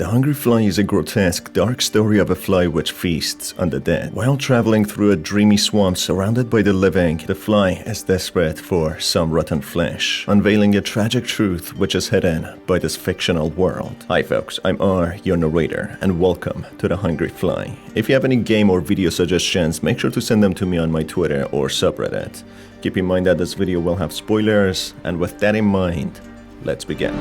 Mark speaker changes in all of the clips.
Speaker 1: The Hungry Fly is a grotesque, dark story of a fly which feasts on the dead. While traveling through a dreamy swamp surrounded by the living, the fly is desperate for some rotten flesh, unveiling a tragic truth which is hidden by this fictional world. Hi folks, I'm R, your narrator, and welcome to The Hungry Fly. If you have any game or video suggestions, make sure to send them to me on my Twitter or subreddit. Keep in mind that this video will have spoilers, and with that in mind, let's begin.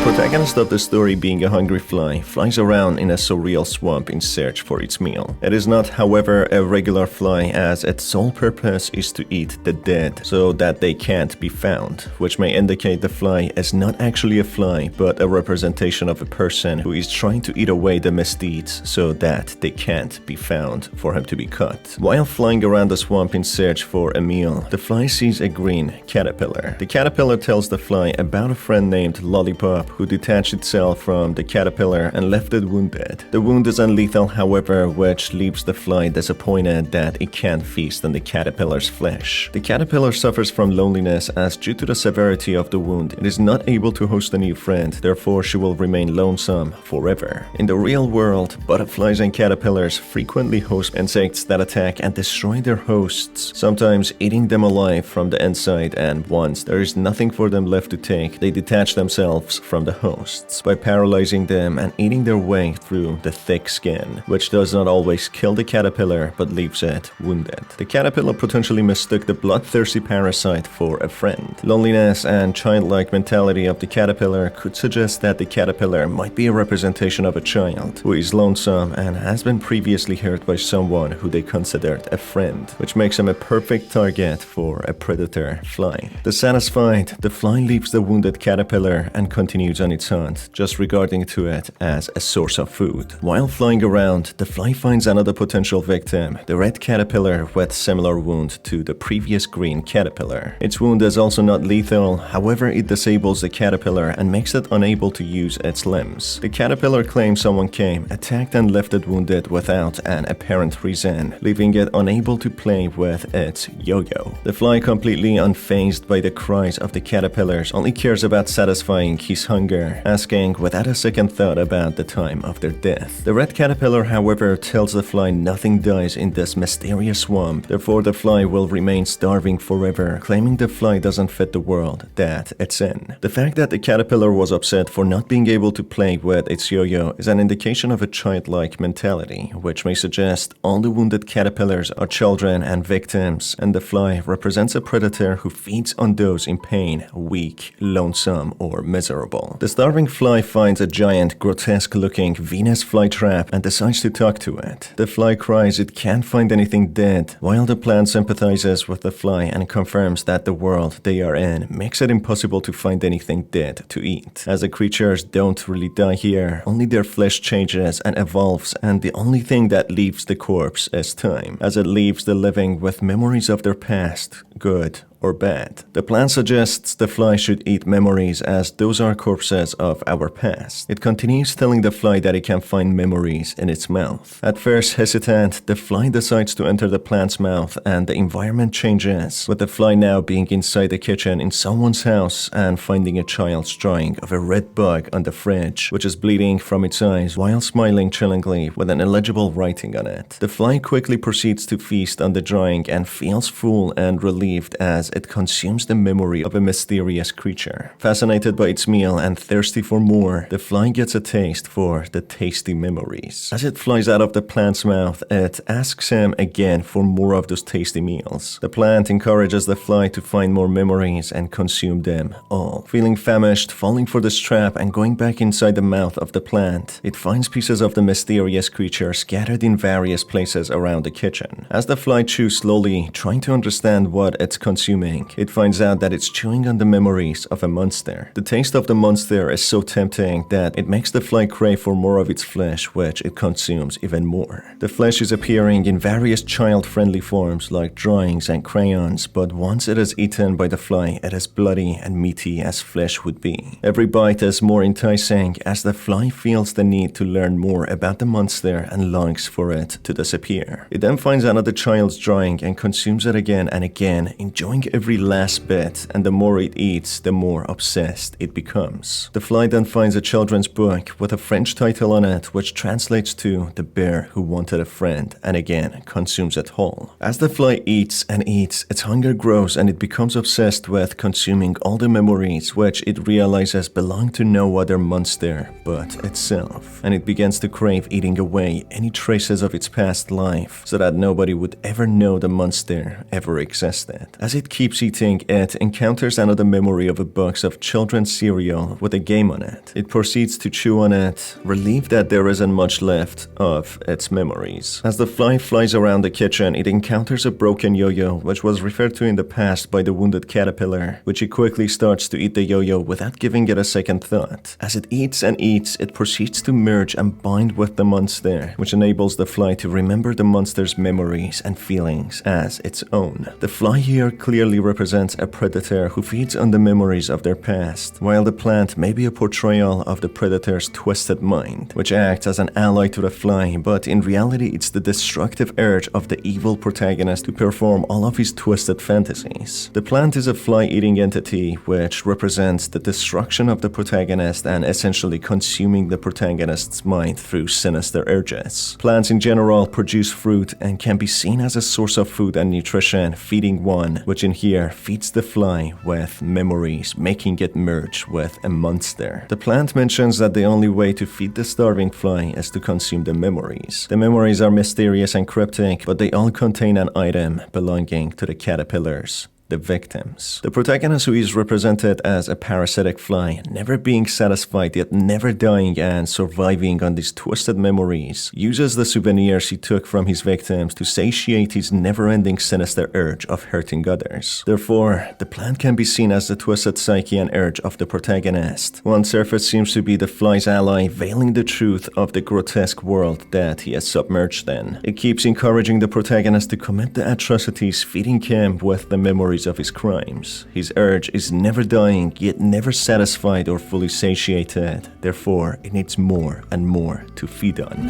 Speaker 1: The protagonist of the story, being a hungry fly, flies around in a surreal swamp in search for its meal. It is not, however, a regular fly, as its sole purpose is to eat the dead so that they can't be found, which may indicate the fly is not actually a fly but a representation of a person who is trying to eat away the misdeeds so that they can't be found for him to be caught. While flying around the swamp in search for a meal, the fly sees a green caterpillar. The caterpillar tells the fly about a friend named Lollipop who detached itself from the caterpillar and left it wounded. The wound is unlethal, however, which leaves the fly disappointed that it can't feast on the caterpillar's flesh. The caterpillar suffers from loneliness as, due to the severity of the wound, it is not able to host a new friend, therefore she will remain lonesome forever. In the real world, butterflies and caterpillars frequently host insects that attack and destroy their hosts, sometimes eating them alive from the inside, and once there is nothing for them left to take, they detach themselves from the hosts by paralyzing them and eating their way through the thick skin, which does not always kill the caterpillar but leaves it wounded. The caterpillar potentially mistook the bloodthirsty parasite for a friend. Loneliness and childlike mentality of the caterpillar could suggest that the caterpillar might be a representation of a child who is lonesome and has been previously hurt by someone who they considered a friend, which makes him a perfect target for a predator fly. Dissatisfied, the fly leaves the wounded caterpillar and continues on its hunt, just regarding to it as a source of food. While flying around, the fly finds another potential victim, the red caterpillar with similar wound to the previous green caterpillar. Its wound is also not lethal, however it disables the caterpillar and makes it unable to use its limbs. The caterpillar claims someone came, attacked and left it wounded without an apparent reason, leaving it unable to play with its yo-yo. The fly, completely unfazed by the cries of the caterpillars, only cares about satisfying his hunger, asking without a second thought about the time of their death. The red caterpillar, however, tells the fly nothing dies in this mysterious swamp, therefore the fly will remain starving forever, claiming the fly doesn't fit the world that it's in. The fact that the caterpillar was upset for not being able to play with its yo-yo is an indication of a childlike mentality, which may suggest all the wounded caterpillars are children and victims, and the fly represents a predator who feeds on those in pain, weak, lonesome, or miserable. The starving fly finds a giant, grotesque-looking Venus flytrap and decides to talk to it. The fly cries it can't find anything dead, while the plant sympathizes with the fly and confirms that the world they are in makes it impossible to find anything dead to eat, as the creatures don't really die here, only their flesh changes and evolves, and the only thing that leaves the corpse is time, as it leaves the living with memories of their past, good or bad. The plant suggests the fly should eat memories, as those are corpses of our past. It continues telling the fly that it can find memories in its mouth. At first hesitant, the fly decides to enter the plant's mouth and the environment changes, with the fly now being inside the kitchen in someone's house and finding a child's drawing of a red bug on the fridge, which is bleeding from its eyes while smiling chillingly with an illegible writing on it. The fly quickly proceeds to feast on the drawing and feels full and relieved as it consumes the memory of a mysterious creature. Fascinated by its meal and thirsty for more, the fly gets a taste for the tasty memories. As it flies out of the plant's mouth, it asks him again for more of those tasty meals. The plant encourages the fly to find more memories and consume them all. Feeling famished, falling for this trap and going back inside the mouth of the plant, it finds pieces of the mysterious creature scattered in various places around the kitchen. As the fly chews slowly, trying to understand what it's consuming, it finds out that it's chewing on the memories of a monster. The taste of the monster is so tempting that it makes the fly crave for more of its flesh, which it consumes even more. The flesh is appearing in various child-friendly forms like drawings and crayons, but once it is eaten by the fly, it is bloody and meaty as flesh would be. Every bite is more enticing as the fly feels the need to learn more about the monster and longs for it to disappear. It then finds another child's drawing and consumes it again and again, enjoying every last bit, and the more it eats, the more obsessed it becomes. The fly then finds a children's book with a French title on it, which translates to The Bear Who Wanted a Friend, and again consumes it whole. As the fly eats and eats, its hunger grows and it becomes obsessed with consuming all the memories which it realizes belong to no other monster but itself. And it begins to crave eating away any traces of its past life so that nobody would ever know the monster ever existed. As it keeps eating, it encounters another memory of a box of children's cereal with a game on it. It proceeds to chew on it, relieved that there isn't much left of its memories. As the fly flies around the kitchen, it encounters a broken yo-yo, which was referred to in the past by the wounded caterpillar, which it quickly starts to eat the yo-yo without giving it a second thought. As it eats and eats, it proceeds to merge and bind with the monster, which enables the fly to remember the monster's memories and feelings as its own. The fly here clearly represents a predator who feeds on the memories of their past, while the plant may be a portrayal of the predator's twisted mind, which acts as an ally to the fly, but in reality it's the destructive urge of the evil protagonist to perform all of his twisted fantasies. The plant is a fly-eating entity which represents the destruction of the protagonist and essentially consuming the protagonist's mind through sinister urges. Plants in general produce fruit and can be seen as a source of food and nutrition, feeding one, which in here feeds the fly with memories, making it merge with a monster. The plant mentions that the only way to feed the starving fly is to consume the memories. The memories are mysterious and cryptic, but they all contain an item belonging to the caterpillars, the victims. The protagonist, who is represented as a parasitic fly, never being satisfied yet never dying and surviving on these twisted memories, uses the souvenirs he took from his victims to satiate his never-ending sinister urge of hurting others. Therefore, the plant can be seen as the twisted psyche and urge of the protagonist. One surface seems to be the fly's ally, veiling the truth of the grotesque world that he is submerged in. It keeps encouraging the protagonist to commit the atrocities, feeding him with the memories of his crimes. His urge is never dying, yet never satisfied or fully satiated. Therefore, it needs more and more to feed on.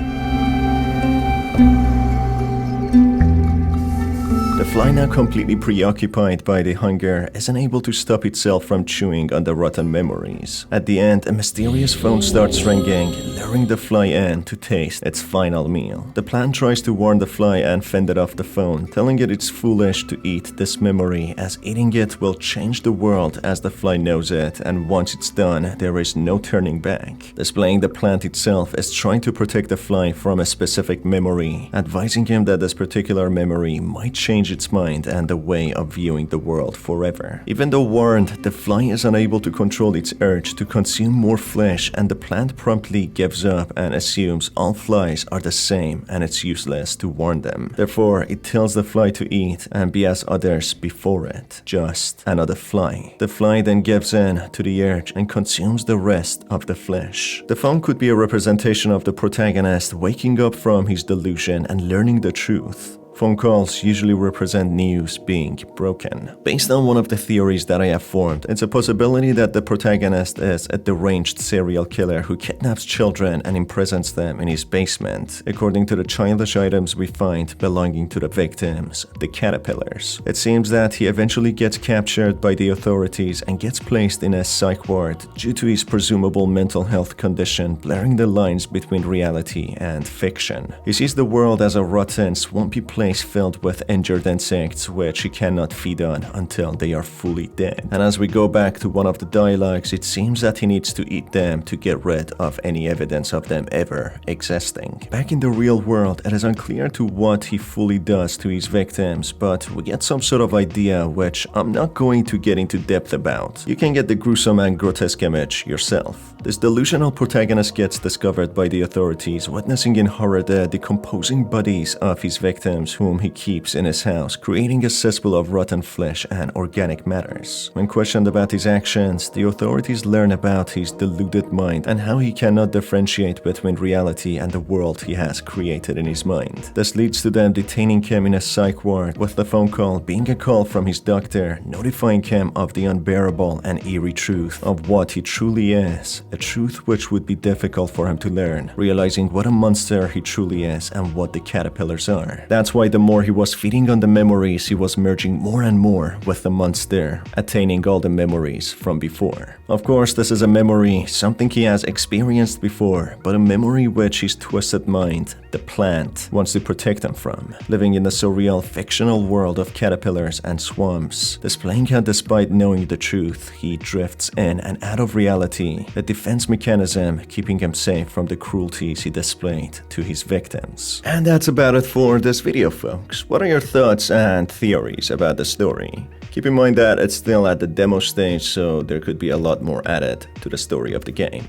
Speaker 1: The fly, now completely preoccupied by the hunger, is unable to stop itself from chewing on the rotten memories. At the end, a mysterious phone starts ringing, luring the fly in to taste its final meal. The plant tries to warn the fly and fend it off the phone, telling it it's foolish to eat this memory, as eating it will change the world as the fly knows it, and once it's done, there is no turning back. Displaying the plant itself is trying to protect the fly from a specific memory, advising him that this particular memory might change its mind and the way of viewing the world forever. Even though warned, the fly is unable to control its urge to consume more flesh, and the plant promptly gives up and assumes all flies are the same and it's useless to warn them. Therefore, it tells the fly to eat and be as others before it, just another fly. The fly then gives in to the urge and consumes the rest of the flesh. The phone could be a representation of the protagonist waking up from his delusion and learning the truth. Phone calls usually represent news being broken. Based on one of the theories that I have formed, it's a possibility that the protagonist is a deranged serial killer who kidnaps children and imprisons them in his basement, according to the childish items we find belonging to the victims, the caterpillars. It seems that he eventually gets captured by the authorities and gets placed in a psych ward due to his presumable mental health condition blurring the lines between reality and fiction. He sees the world as a rotten, swampy place filled with injured insects which he cannot feed on until they are fully dead. And as we go back to one of the dialogues, it seems that he needs to eat them to get rid of any evidence of them ever existing. Back in the real world, it is unclear to what he fully does to his victims, but we get some sort of idea which I'm not going to get into depth about. You can get the gruesome and grotesque image yourself. This delusional protagonist gets discovered by the authorities, witnessing in horror the decomposing bodies of his victims whom he keeps in his house, creating a cesspool of rotten flesh and organic matters. When questioned about his actions, the authorities learn about his deluded mind and how he cannot differentiate between reality and the world he has created in his mind. This leads to them detaining him in a psych ward, with the phone call being a call from his doctor, notifying him of the unbearable and eerie truth of what he truly is, a truth which would be difficult for him to learn, realizing what a monster he truly is and what the caterpillars are. That's why why the more he was feeding on the memories, he was merging more and more with the monster, attaining all the memories from before. Of course, this is a memory, something he has experienced before, but a memory which his twisted mind, the plant, wants to protect him from. Living in the surreal fictional world of caterpillars and swamps, displaying how despite knowing the truth, he drifts in and out of reality, a defense mechanism keeping him safe from the cruelties he displayed to his victims. And that's about it for this video, folks. What are your thoughts and theories about the story? Keep in mind that it's still at the demo stage, so there could be a lot more added to the story of the game.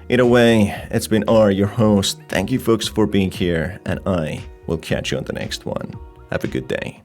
Speaker 1: Either way, it's been R, your host. Thank you folks for being here, and I will catch you on the next one. Have a good day.